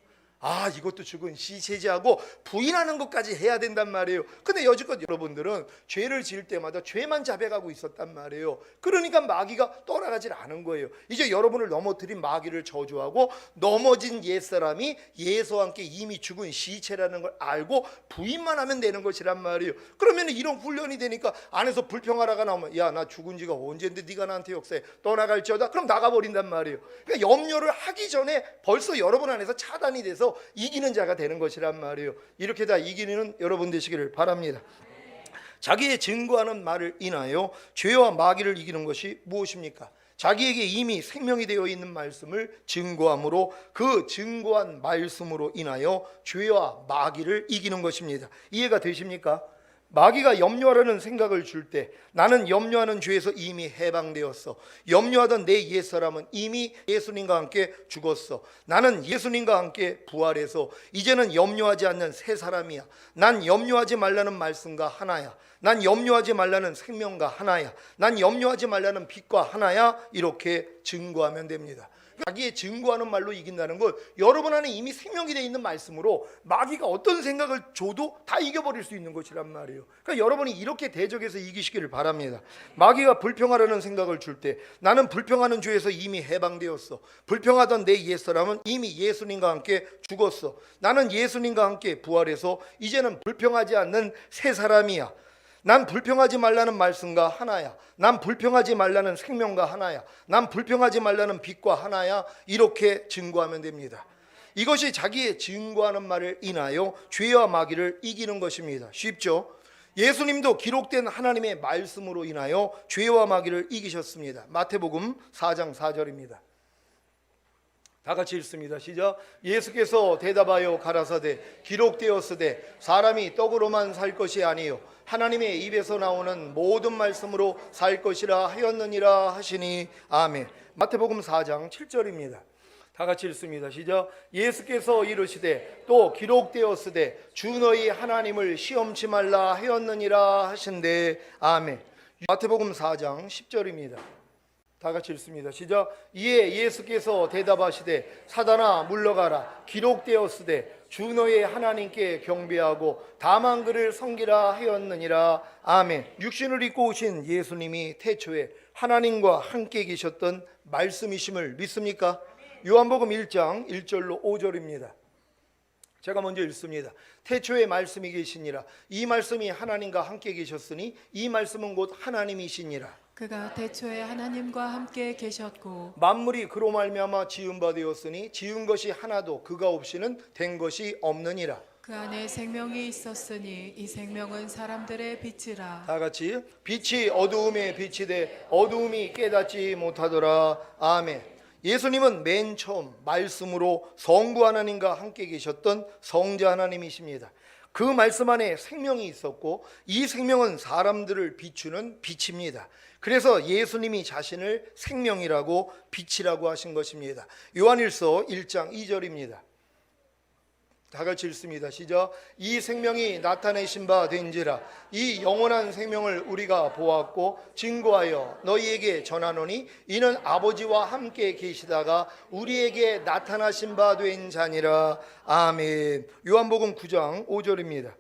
아 이것도 죽은 시체지하고 부인하는 것까지 해야 된단 말이에요. 근데 여지껏 여러분들은 죄를 지을 때마다 죄만 자백하고 있었단 말이에요. 그러니까 마귀가 떠나가질 않은 거예요. 이제 여러분을 넘어뜨린 마귀를 저주하고 넘어진 옛사람이 예수와 함께 이미 죽은 시체라는 걸 알고 부인만 하면 되는 것이란 말이에요. 그러면 이런 훈련이 되니까 안에서 불평하라가 나오면 야 나 죽은 지가 언젠데 네가 나한테 역사해 떠나갈지어다 그럼 나가버린단 말이에요. 그러니까 염려를 하기 전에 벌써 여러분 안에서 차단이 돼서 이기는 자가 되는 것이란 말이에요. 이렇게 다 이기는 여러분 되시기를 바랍니다. 자기의 증거하는 말을 인하여 죄와 마귀를 이기는 것이 무엇입니까? 자기에게 이미 생명이 되어 있는 말씀을 증거함으로 그 증거한 말씀으로 인하여 죄와 마귀를 이기는 것입니다. 이해가 되십니까? 마귀가 염려하려는 생각을 줄 때 나는 염려하는 죄에서 이미 해방되었어. 염려하던 내 옛사람은 이미 예수님과 함께 죽었어. 나는 예수님과 함께 부활해서 이제는 염려하지 않는 새 사람이야. 난 염려하지 말라는 말씀과 하나야. 난 염려하지 말라는 생명과 하나야. 난 염려하지 말라는 빛과 하나야. 이렇게 증거하면 됩니다. 자기의 증거하는 말로 이긴다는 건 여러분 안에 이미 생명이 되어 있는 말씀으로 마귀가 어떤 생각을 줘도 다 이겨버릴 수 있는 것이란 말이에요. 그러니까 여러분이 이렇게 대적해서 이기시기를 바랍니다. 마귀가 불평하려는 생각을 줄 때 나는 불평하는 죄에서 이미 해방되었어. 불평하던 내 옛사람은 이미 예수님과 함께 죽었어. 나는 예수님과 함께 부활해서 이제는 불평하지 않는 새 사람이야. 난 불평하지 말라는 말씀과 하나야. 난 불평하지 말라는 생명과 하나야. 난 불평하지 말라는 빛과 하나야. 이렇게 증거하면 됩니다. 이것이 자기의 증거하는 말을 인하여 죄와 마귀를 이기는 것입니다. 쉽죠? 예수님도 기록된 하나님의 말씀으로 인하여 죄와 마귀를 이기셨습니다. 마태복음 4장 4절입니다. 다 같이 읽습니다. 시작. 예수께서 대답하여 가라사대 기록되었으되 사람이 떡으로만 살 것이 아니요 하나님의 입에서 나오는 모든 말씀으로 살 것이라 하였느니라 하시니 아멘. 마태복음 4장 7절입니다. 다 같이 읽습니다. 시작. 예수께서 이르시되 또 기록되었으되 주 너희 하나님을 시험치 말라 하였느니라 하신대 아멘. 마태복음 4장 10절입니다. 다 같이 읽습니다. 시작. 이에 예수께서 대답하시되 사단아 물러가라. 기록되었으되 주 너의 하나님께 경배하고 다만 그를 섬기라 하였느니라 아멘. 육신을 입고 오신 예수님이 태초에 하나님과 함께 계셨던 말씀이심을 믿습니까? 요한복음 1장 1절로 5절입니다. 제가 먼저 읽습니다. 태초에 말씀이 계시니라. 이 말씀이 하나님과 함께 계셨으니 이 말씀은 곧 하나님이시니라. 그가 태초에 하나님과 함께 계셨고 만물이 그로 말미암아 지은 바 되었으니 지은 것이 하나도 그가 없이는 된 것이 없느니라. 그 안에 생명이 있었으니 이 생명은 사람들의 빛이라. 다 같이 빛이 어두움에 빛이 돼 어두움이 깨닫지 못하더라. 아멘. 예수님은 맨 처음 말씀으로 성부 하나님과 함께 계셨던 성자 하나님이십니다. 그 말씀 안에 생명이 있었고 이 생명은 사람들을 비추는 빛입니다. 그래서 예수님이 자신을 생명이라고 빛이라고 하신 것입니다. 요한일서 1장 2절입니다. 다 같이 읽습니다. 시작. 이 생명이 나타내신 바 된지라. 이 영원한 생명을 우리가 보았고 증거하여 너희에게 전하노니 이는 아버지와 함께 계시다가 우리에게 나타나신 바 된 자니라. 아멘. 요한복음 9장 5절입니다.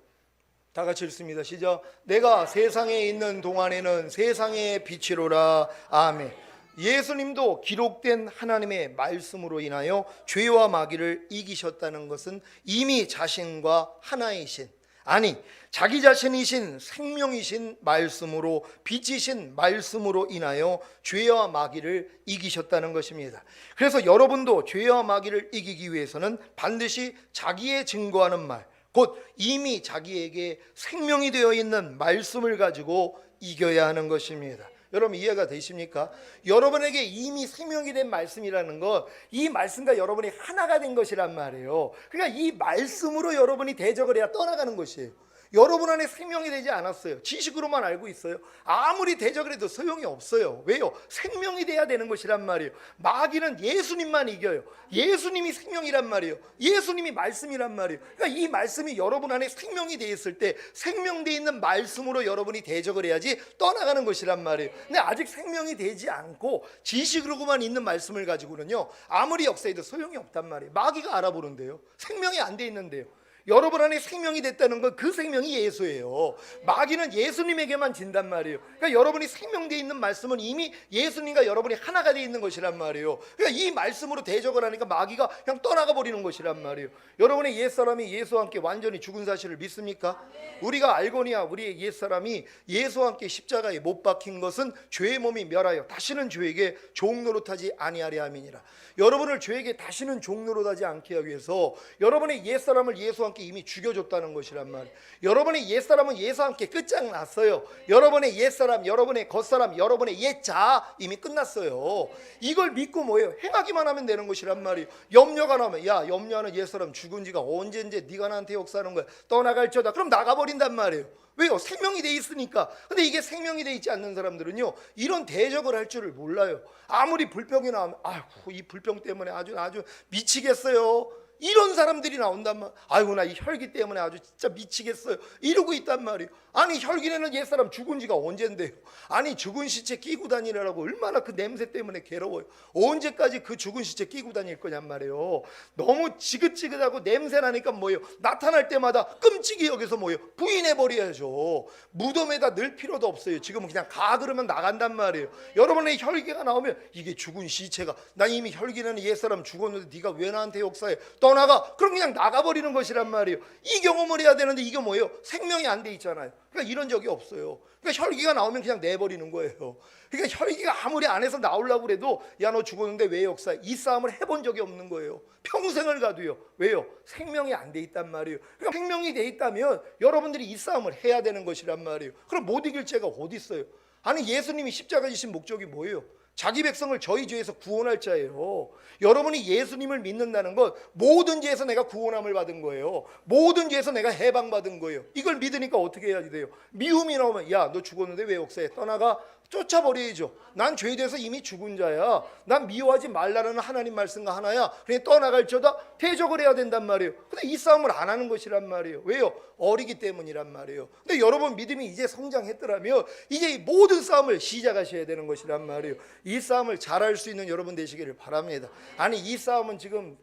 다 같이 읽습니다. 시작. 내가 세상에 있는 동안에는 세상의 빛이로라. 아멘. 예수님도 기록된 하나님의 말씀으로 인하여 죄와 마귀를 이기셨다는 것은 이미 자신과 하나이신, 아니 자기 자신이신 생명이신 말씀으로, 빛이신 말씀으로 인하여 죄와 마귀를 이기셨다는 것입니다. 그래서 여러분도 죄와 마귀를 이기기 위해서는 반드시 자기의 증거하는 말, 곧 이미 자기에게 생명이 되어 있는 말씀을 가지고 이겨야 하는 것입니다. 여러분 이해가 되십니까? 여러분에게 이미 생명이 된 말씀이라는 것, 이 말씀과 여러분이 하나가 된 것이란 말이에요. 그러니까 이 말씀으로 여러분이 대적을 해야 떠나가는 것이에요. 여러분 안에 생명이 되지 않았어요. 지식으로만 알고 있어요. 아무리 대적을 해도 소용이 없어요. 왜요? 생명이 돼야 되는 것이란 말이에요. 마귀는 예수님만 이겨요. 예수님이 생명이란 말이에요. 예수님이 말씀이란 말이에요. 그러니까 이 말씀이 여러분 안에 생명이 돼 있을 때 생명돼 있는 말씀으로 여러분이 대적을 해야지 떠나가는 것이란 말이에요. 근데 아직 생명이 되지 않고 지식으로만 있는 말씀을 가지고는요, 아무리 역사해도 소용이 없단 말이에요. 마귀가 알아보는데요, 생명이 안 돼 있는데요. 여러분 안에 생명이 됐다는 건 그 생명이 예수예요. 마귀는 예수님에게만 진단 말이에요. 그러니까 여러분이 생명되어 있는 말씀은 이미 예수님과 여러분이 하나가 되어 있는 것이란 말이에요. 그러니까 이 말씀으로 대적을 하니까 마귀가 그냥 떠나가 버리는 것이란 말이에요. 여러분의 옛사람이 예수와 함께 완전히 죽은 사실을 믿습니까? 우리가 알거니와 우리의 옛사람이 예수와 함께 십자가에 못 박힌 것은 죄의 몸이 멸하여 다시는 죄에게 종노릇하지 아니하려 함이니라. 여러분을 죄에게 다시는 종노릇하지 않게 하기 위해서 여러분의 옛사람을 예수와 함께 이미 죽여줬다는 것이란 말이에요. 여러분의 옛사람은 예수와 함께 끝장났어요. 여러분의 옛사람, 여러분의 겉사람, 여러분의 옛자 이미 끝났어요. 이걸 믿고 뭐예요? 행하기만 하면 되는 것이란 말이에요. 염려가 나면, 야, 염려하는 옛사람 죽은 지가 언제인지 네가 나한테 역사하는 거야. 떠나갈지어다. 그럼 나가버린단 말이에요. 왜요? 생명이 돼 있으니까. 근데 이게 생명이 돼 있지 않는 사람들은요, 이런 대적을 할 줄을 몰라요. 아무리 불평이 나오면, 아이고 이 불평 때문에 아주 미치겠어요. 이런 사람들이 나온단 말이에요. 아이고 나 이 혈기 때문에 아주 진짜 미치겠어요. 이러고 있단 말이에요. 아니 혈기내는 옛사람 죽은 지가 언젠데요. 아니 죽은 시체 끼고 다니라고 얼마나 그 냄새 때문에 괴로워요. 언제까지 그 죽은 시체 끼고 다닐 거냔 말이에요. 너무 지긋지긋하고 냄새 나니까 뭐예요? 나타날 때마다 끔찍이 여기서 뭐예요? 부인해버려야죠. 무덤에다 넣을 필요도 없어요. 지금은 그냥 가 그러면 나간단 말이에요. 여러분의 혈기가 나오면 이게 죽은 시체가, 나 이미 혈기내는 옛사람 죽었는데 네가 왜 나한테 역사해? 떠나가. 그럼 그냥 나가버리는 것이란 말이에요. 이 경험을 해야 되는데 이게 뭐예요? 생명이 안 돼 있잖아요. 그러니까 이런 적이 없어요. 그러니까 혈기가 나오면 그냥 내버리는 거예요. 그러니까 혈기가 아무리 안에서 나오려고 그래도 야 너 죽었는데 왜 역사해? 이 싸움을 해본 적이 없는 거예요. 평생을 가도요. 왜요? 생명이 안 돼 있단 말이에요. 그러니까 생명이 돼 있다면 여러분들이 이 싸움을 해야 되는 것이란 말이에요. 그럼 못 이길 죄가 어디 있어요? 아니 예수님이 십자가 지신 목적이 뭐예요? 자기 백성을 저희 죄에서 구원할 자예요. 여러분이 예수님을 믿는다는 건 모든 죄에서 내가 구원함을 받은 거예요. 모든 죄에서 내가 해방받은 거예요. 이걸 믿으니까 어떻게 해야 돼요? 미움이 나오면 야 너 죽었는데 왜 역사해? 떠나가. 쫓아버려야죠. 난 죄에 대해서 이미 죽은 자야. 난 미워하지 말라는 하나님 말씀과 하나야. 그냥 떠나갈지어다. 대적을 해야 된단 말이에요. 근데 이 싸움을 안 하는 것이란 말이에요. 왜요? 어리기 때문이란 말이에요. 근데 여러분 믿음이 이제 성장했더라면 이제 이 모든 싸움을 시작하셔야 되는 것이란 말이에요. 이 싸움을 잘할 수 있는 여러분 되시기를 바랍니다. 아니 이 싸움은 지금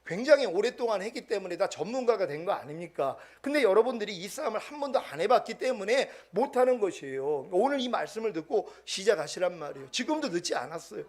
굉장히 오랫동안 했기 때문에 다 전문가가 된 거 아닙니까? 근데 여러분들이 이 싸움을 한 번도 안 해봤기 때문에 못하는 것이에요. 오늘 이 말씀을 듣고 시작하시란 말이에요. 지금도 늦지 않았어요.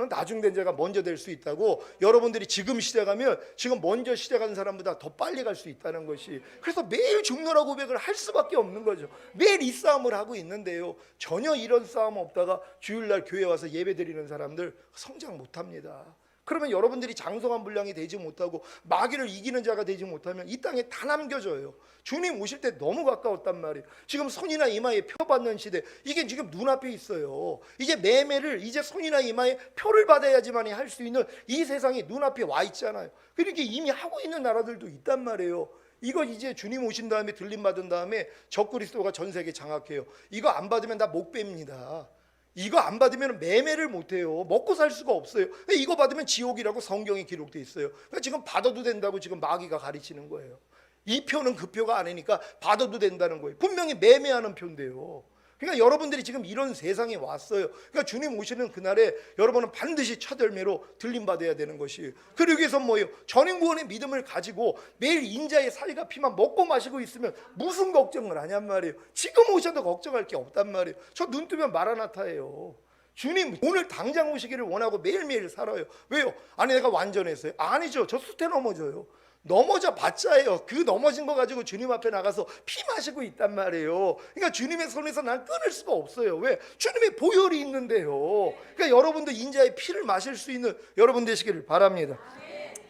나중된 자가 먼저 될 수 있다고. 여러분들이 지금 시작하면 지금 먼저 시작한 사람보다 더 빨리 갈 수 있다는 것이, 그래서 매일 죽노라 고백을 할 수밖에 없는 거죠. 매일 이 싸움을 하고 있는데요, 전혀 이런 싸움 없다가 주일날 교회 와서 예배 드리는 사람들 성장 못합니다. 그러면 여러분들이 장성한 분량이 되지 못하고 마귀를 이기는 자가 되지 못하면 이 땅에 다 남겨져요. 주님 오실 때 너무 가까웠단 말이에요. 지금 손이나 이마에 표 받는 시대, 이게 지금 눈앞에 있어요. 이제 매매를 이제 손이나 이마에 표를 받아야지만 할 수 있는 이 세상이 눈앞에 와 있잖아요. 그렇게 이미 하고 있는 나라들도 있단 말이에요. 이거 이제 주님 오신 다음에 들림 받은 다음에 적그리스도가 전 세계 장악해요. 이거 안 받으면 다 못 뺍니다. 이거 안 받으면 매매를 못해요. 먹고 살 수가 없어요. 이거 받으면 지옥이라고 성경에 기록되어 있어요. 그러니까 지금 받아도 된다고 지금 마귀가 가르치는 거예요. 이 표는 그 표가 아니니까 받아도 된다는 거예요. 분명히 매매하는 표인데요. 그러니까 여러분들이 지금 이런 세상에 왔어요. 그러니까 주님 오시는 그날에 여러분은 반드시 첫 열매로 들림 받아야 되는 것이에요. 그러기 위해서 뭐예요? 전인구원의 믿음을 가지고 매일 인자의 살과 피만 먹고 마시고 있으면 무슨 걱정을 하냔 말이에요. 지금 오셔도 걱정할 게 없단 말이에요. 저 눈 뜨면 마라나타예요. 주님 오늘 당장 오시기를 원하고 매일매일 살아요. 왜요? 아니 내가 완전했어요? 아니죠. 저 숲에 넘어져요. 넘어져 봤자예요. 그 넘어진 거 가지고 주님 앞에 나가서 피 마시고 있단 말이에요. 그러니까 주님의 손에서 난 끊을 수가 없어요. 왜? 주님의 보혈이 있는데요. 그러니까 여러분도 인자의 피를 마실 수 있는 여러분 되시기를 바랍니다.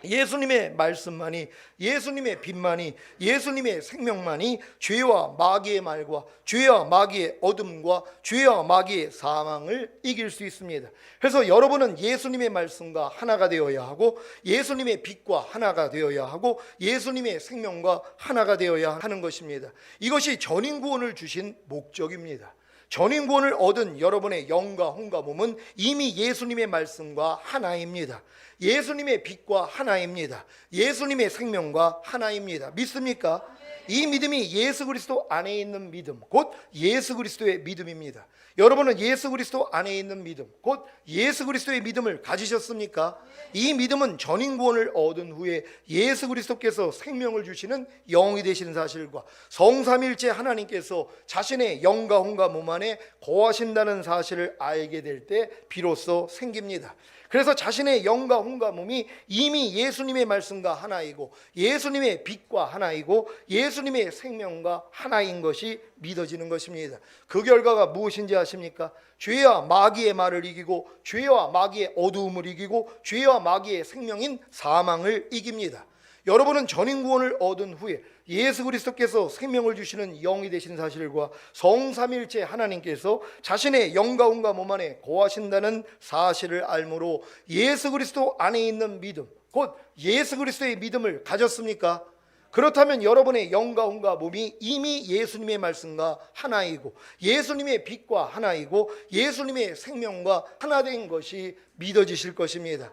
예수님의 말씀만이, 예수님의 빛만이, 예수님의 생명만이 죄와 마귀의 말과 죄와 마귀의 어둠과 죄와 마귀의 사망을 이길 수 있습니다. 그래서 여러분은 예수님의 말씀과 하나가 되어야 하고 예수님의 빛과 하나가 되어야 하고 예수님의 생명과 하나가 되어야 하는 것입니다. 이것이 전인구원을 주신 목적입니다. 전인구원을 얻은 여러분의 영과 혼과 몸은 이미 예수님의 말씀과 하나입니다. 예수님의 빛과 하나입니다. 예수님의 생명과 하나입니다. 믿습니까? 이 믿음이 예수 그리스도 안에 있는 믿음, 곧 예수 그리스도의 믿음입니다. 여러분은 예수 그리스도 안에 있는 믿음, 곧 예수 그리스도의 믿음을 가지셨습니까? 이 믿음은 전인구원을 얻은 후에 예수 그리스도께서 생명을 주시는 영이 되시는 사실과 성삼일체 하나님께서 자신의 영과 혼과 몸 안에 거하신다는 사실을 알게 될 때 비로소 생깁니다. 그래서 자신의 영과 혼과 몸이 이미 예수님의 말씀과 하나이고 예수님의 빛과 하나이고 예수님의 생명과 하나인 것이 믿어지는 것입니다. 그 결과가 무엇인지 아십니까? 죄와 마귀의 말을 이기고 죄와 마귀의 어두움을 이기고 죄와 마귀의 생명인 사망을 이깁니다. 여러분은 전인구원을 얻은 후에 예수 그리스도께서 생명을 주시는 영이 되신 사실과 성삼일체 하나님께서 자신의 영과 혼과 몸 안에 거하신다는 사실을 알므로 예수 그리스도 안에 있는 믿음, 곧 예수 그리스도의 믿음을 가졌습니까? 그렇다면 여러분의 영과 혼과 몸이 이미 예수님의 말씀과 하나이고 예수님의 빛과 하나이고 예수님의 생명과 하나 된 것이 믿어지실 것입니다.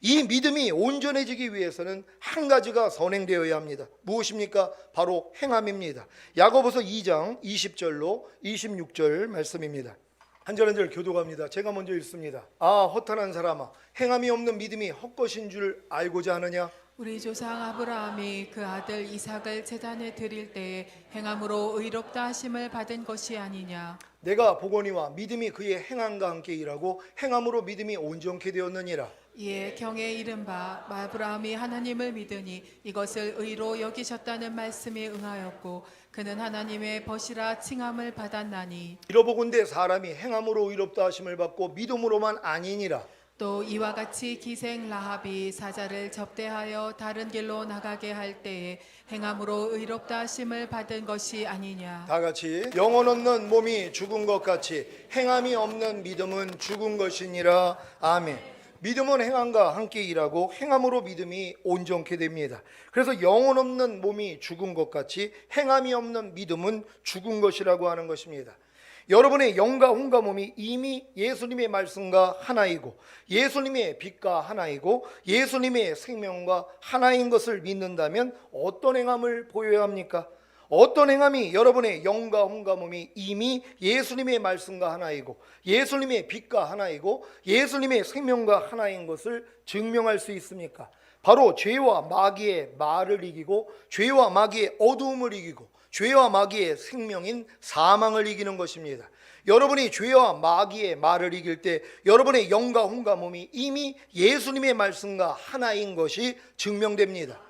이 믿음이 온전해지기 위해서는 한 가지가 선행되어야 합니다. 무엇입니까? 바로 행함입니다. 야고보서 2장 20절로 26절 말씀입니다. 한 절 한 절 교독합니다. 제가 먼저 읽습니다. 아 허탄한 사람아, 행함이 없는 믿음이 헛것인 줄 알고자 하느냐? 우리 조상 아브라함이 그 아들 이삭을 제단에 드릴 때에 행함으로 의롭다 하심을 받은 것이 아니냐? 내가 보거니와 믿음이 그의 행함과 함께 일하고 행함으로 믿음이 온전케 되었느니라. 이에 경에 이른 바 아브라함이 하나님을 믿으니 이것을 의로 여기셨다는 말씀이 응하였고 그는 하나님의 벗이라 칭함을 받았나니 이러보건대 사람이 행함으로 의롭다 하심을 받고 믿음으로만 아니니라. 또 이와 같이 기생 라합이 사자를 접대하여 다른 길로 나가게 할 때에 행함으로 의롭다 하심을 받은 것이 아니냐? 다 같이 영혼 없는 몸이 죽은 것 같이 행함이 없는 믿음은 죽은 것이니라. 아멘. 믿음은 행함과 함께 일하고 행함으로 믿음이 온전케 됩니다. 그래서 영혼 없는 몸이 죽은 것 같이 행함이 없는 믿음은 죽은 것이라고 하는 것입니다. 여러분의 영과 혼과 몸이 이미 예수님의 말씀과 하나이고 예수님의 빛과 하나이고 예수님의 생명과 하나인 것을 믿는다면 어떤 행함을 보여야 합니까? 어떤 행함이 여러분의 영과 혼과 몸이 이미 예수님의 말씀과 하나이고 예수님의 빛과 하나이고 예수님의 생명과 하나인 것을 증명할 수 있습니까? 바로 죄와 마귀의 말을 이기고 죄와 마귀의 어두움을 이기고 죄와 마귀의 생명인 사망을 이기는 것입니다. 여러분이 죄와 마귀의 말을 이길 때 여러분의 영과 혼과 몸이 이미 예수님의 말씀과 하나인 것이 증명됩니다.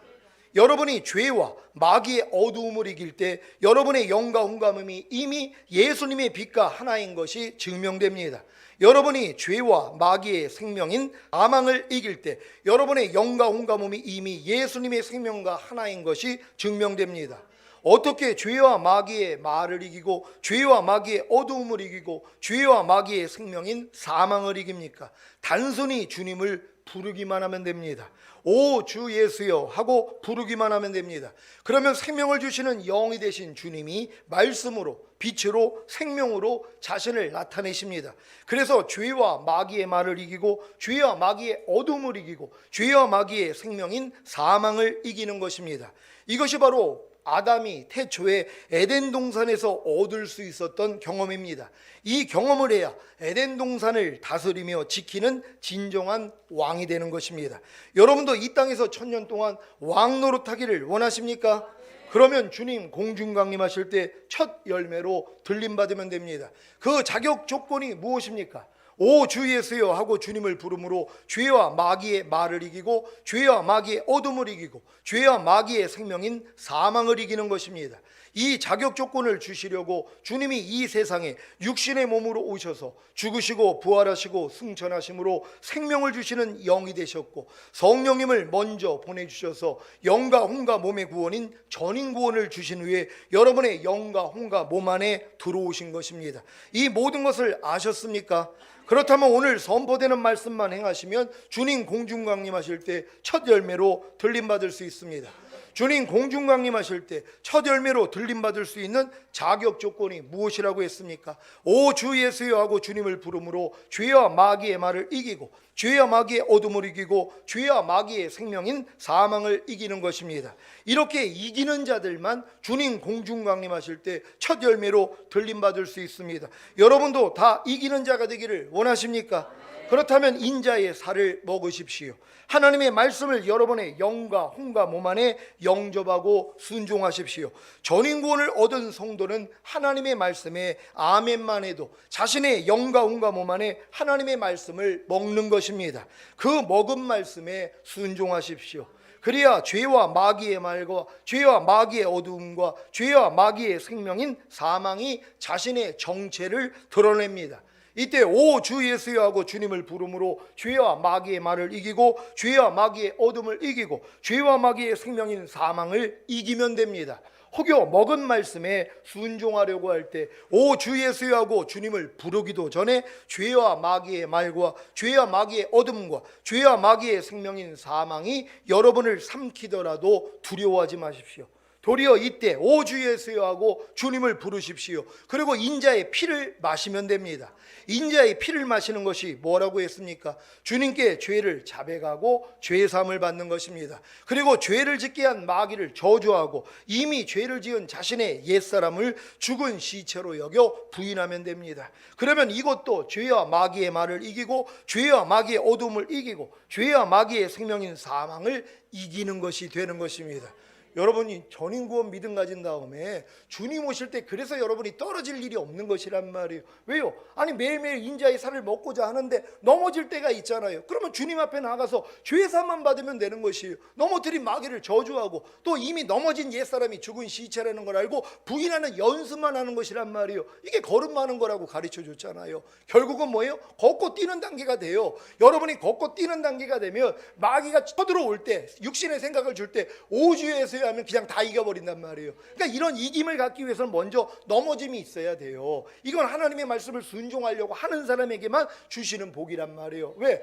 여러분이 죄와 마귀의 어두움을 이길 때 여러분의 영과 혼감음이 이미 예수님의 빛과 하나인 것이 증명됩니다. 여러분이 죄와 마귀의 생명인 사망을 이길 때 여러분의 영과 혼감음이 이미 예수님의 생명과 하나인 것이 증명됩니다. 어떻게 죄와 마귀의 말을 이기고 죄와 마귀의 어두움을 이기고 죄와 마귀의 생명인 사망을 이깁니까? 단순히 주님을 부르기만 하면 됩니다. 오 주 예수여 하고 부르기만 하면 됩니다. 그러면 생명을 주시는 영이 되신 주님이 말씀으로 빛으로 생명으로 자신을 나타내십니다. 그래서 죄와 마귀의 말을 이기고 죄와 마귀의 어둠을 이기고 죄와 마귀의 생명인 사망을 이기는 것입니다. 이것이 바로 아담이 태초에 에덴 동산에서 얻을 수 있었던 경험입니다. 이 경험을 해야 에덴 동산을 다스리며 지키는 진정한 왕이 되는 것입니다. 여러분도 이 땅에서 1000년 동안 왕 노릇하기를 원하십니까? 그러면 주님 공중 강림하실 때 첫 열매로 들림받으면 됩니다. 그 자격 조건이 무엇입니까? 오 주 예수여 하고 주님을 부름으로 죄와 마귀의 말을 이기고 죄와 마귀의 어둠을 이기고 죄와 마귀의 생명인 사망을 이기는 것입니다. 이 자격 조건을 주시려고 주님이 이 세상에 육신의 몸으로 오셔서 죽으시고 부활하시고 승천하심으로 생명을 주시는 영이 되셨고 성령님을 먼저 보내주셔서 영과 혼과 몸의 구원인 전인 구원을 주신 후에 여러분의 영과 혼과 몸 안에 들어오신 것입니다. 이 모든 것을 아셨습니까? 그렇다면 오늘 선포되는 말씀만 행하시면 주님 공중 강림하실 때 첫 열매로 들림받을 수 있습니다. 주님 공중 강림하실 때 첫 열매로 들림받을 수 있는 자격 조건이 무엇이라고 했습니까? 오 주 예수여 하고 주님을 부름으로 죄와 마귀의 말을 이기고 죄와 마귀의 어둠을 이기고 죄와 마귀의 생명인 사망을 이기는 것입니다. 이렇게 이기는 자들만 주님 공중 강림하실 때 첫 열매로 들림받을 수 있습니다. 여러분도 다 이기는 자가 되기를 원하십니까? 그렇다면 인자의 살을 먹으십시오. 하나님의 말씀을 여러분의 영과 혼과 몸 안에 영접하고 순종하십시오. 전인구원을 얻은 성도는 하나님의 말씀에 아멘만 해도 자신의 영과 혼과 몸 안에 하나님의 말씀을 먹는 것입니다. 그 먹은 말씀에 순종하십시오. 그래야 죄와 마귀의 말과 죄와 마귀의 어두움과 죄와 마귀의 생명인 사망이 자신의 정체를 드러냅니다. 이때 오 주 예수여 하고 주님을 부름으로 죄와 마귀의 말을 이기고 죄와 마귀의 어둠을 이기고 죄와 마귀의 생명인 사망을 이기면 됩니다. 혹여 먹은 말씀에 순종하려고 할 때 오 주 예수여 하고 주님을 부르기도 전에 죄와 마귀의 말과 죄와 마귀의 어둠과 죄와 마귀의 생명인 사망이 여러분을 삼키더라도 두려워하지 마십시오. 도리어 이때 오 주 예수여 하고 주님을 부르십시오. 그리고 인자의 피를 마시면 됩니다. 인자의 피를 마시는 것이 뭐라고 했습니까? 주님께 죄를 자백하고 죄사함을 받는 것입니다. 그리고 죄를 짓게 한 마귀를 저주하고 이미 죄를 지은 자신의 옛사람을 죽은 시체로 여겨 부인하면 됩니다. 그러면 이것도 죄와 마귀의 말을 이기고 죄와 마귀의 어둠을 이기고 죄와 마귀의 생명인 사망을 이기는 것이 되는 것입니다. 여러분이 전인구원 믿음 가진 다음에 주님 오실 때 그래서 여러분이 떨어질 일이 없는 것이란 말이에요. 왜요? 아니 매일매일 인자의 살을 먹고자 하는데 넘어질 때가 있잖아요. 그러면 주님 앞에 나가서 죄사함만 받으면 되는 것이에요. 넘어뜨린 마귀를 저주하고 또 이미 넘어진 옛사람이 죽은 시체라는 걸 알고 부인하는 연습만 하는 것이란 말이에요. 이게 걸음마는 거라고 가르쳐 줬잖아요. 결국은 뭐예요? 걷고 뛰는 단계가 돼요. 여러분이 걷고 뛰는 단계가 되면 마귀가 쳐들어올 때 육신의 생각을 줄 때 오주에서 하면 그냥 다 이겨버린단 말이에요. 그러니까 이런 이김을 갖기 위해서는 먼저 넘어짐이 있어야 돼요. 이건 하나님의 말씀을 순종하려고 하는 사람에게만 주시는 복이란 말이에요. 왜?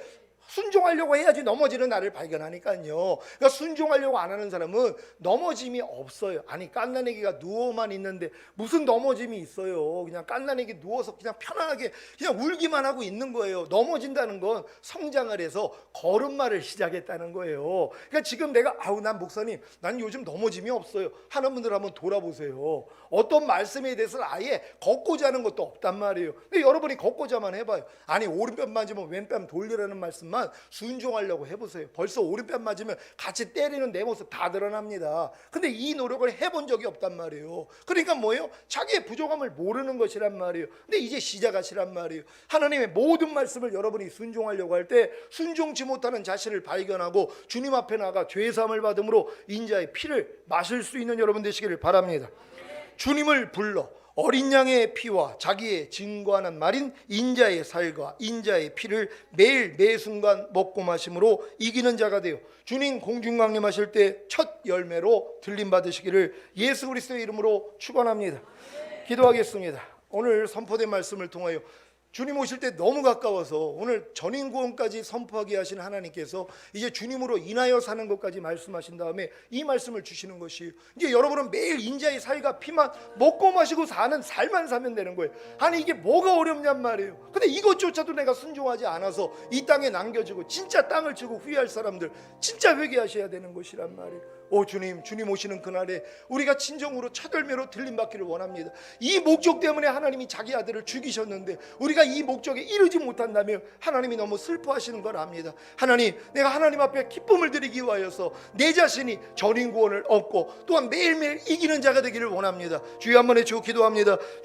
순종하려고 해야지 넘어지는 나를 발견하니까요. 그러니까 순종하려고 안 하는 사람은 넘어짐이 없어요. 아니 갓난아기가 누워만 있는데 무슨 넘어짐이 있어요. 그냥 갓난아기 누워서 그냥 편안하게 그냥 울기만 하고 있는 거예요. 넘어진다는 건 성장을 해서 걸음마를 시작했다는 거예요. 그러니까 지금 내가 난 목사님 난 요즘 넘어짐이 없어요 하는 분들 한번 돌아보세요. 어떤 말씀에 대해서는 아예 걷고자 하는 것도 없단 말이에요. 근데 여러분이 걷고자만 해봐요. 아니 오른뺨 맞으면 왼뺨 돌리라는 말씀만 있지만 순종하려고 해보세요. 벌써 오른편 맞으면 같이 때리는 내 모습 다 드러납니다. 근데 이 노력을 해본 적이 없단 말이에요. 그러니까 뭐예요? 자기의 부족함을 모르는 것이란 말이에요. 근데 이제 시작하시란 말이에요. 하나님의 모든 말씀을 여러분이 순종하려고 할 때 순종치 못하는 자신을 발견하고 주님 앞에 나가 죄사함을 받음으로 인자의 피를 마실 수 있는 여러분 되시기를 바랍니다. 주님을 불러 어린 양의 피와 자기의 증거하는 말인 인자의 살과 인자의 피를 매일 매 순간 먹고 마심으로 이기는 자가 되어 주님 공중 강림하실 때 첫 열매로 들림 받으시기를 예수 그리스도의 이름으로 축원합니다. 기도하겠습니다. 오늘 선포된 말씀을 통하여 주님 오실 때 너무 가까워서 오늘 전인구원까지 선포하게 하신 하나님께서 이제 주님으로 인하여 사는 것까지 말씀하신 다음에 이 말씀을 주시는 것이 이제 여러분은 매일 인자의 살과 피만 먹고 마시고 사는 살만 사면 되는 거예요. 아니 이게 뭐가 어렵냔 말이에요. 근데 이것조차도 내가 순종하지 않아서 이 땅에 남겨지고 진짜 땅을 치고 후회할 사람들 진짜 회개하셔야 되는 것이란 말이에요. 오 주님, 주님 오시는 그날에 우리가 진정으로 첫 열매로 들림받기를 원합니다. 이 목적 때문에 하나님이 자기 아들을 죽이셨는데 우리가 이 목적에 이르지 못한다면 하나님이 너무 슬퍼하시는 걸 압니다. 하나님, 내가 하나님 앞에 기쁨을 드리기 위하여서 내 자신이 전인 구원을 얻고 또한 매일매일 이기는 자가 되기를 원합니다. 주여 한번 해주고 기도합니다.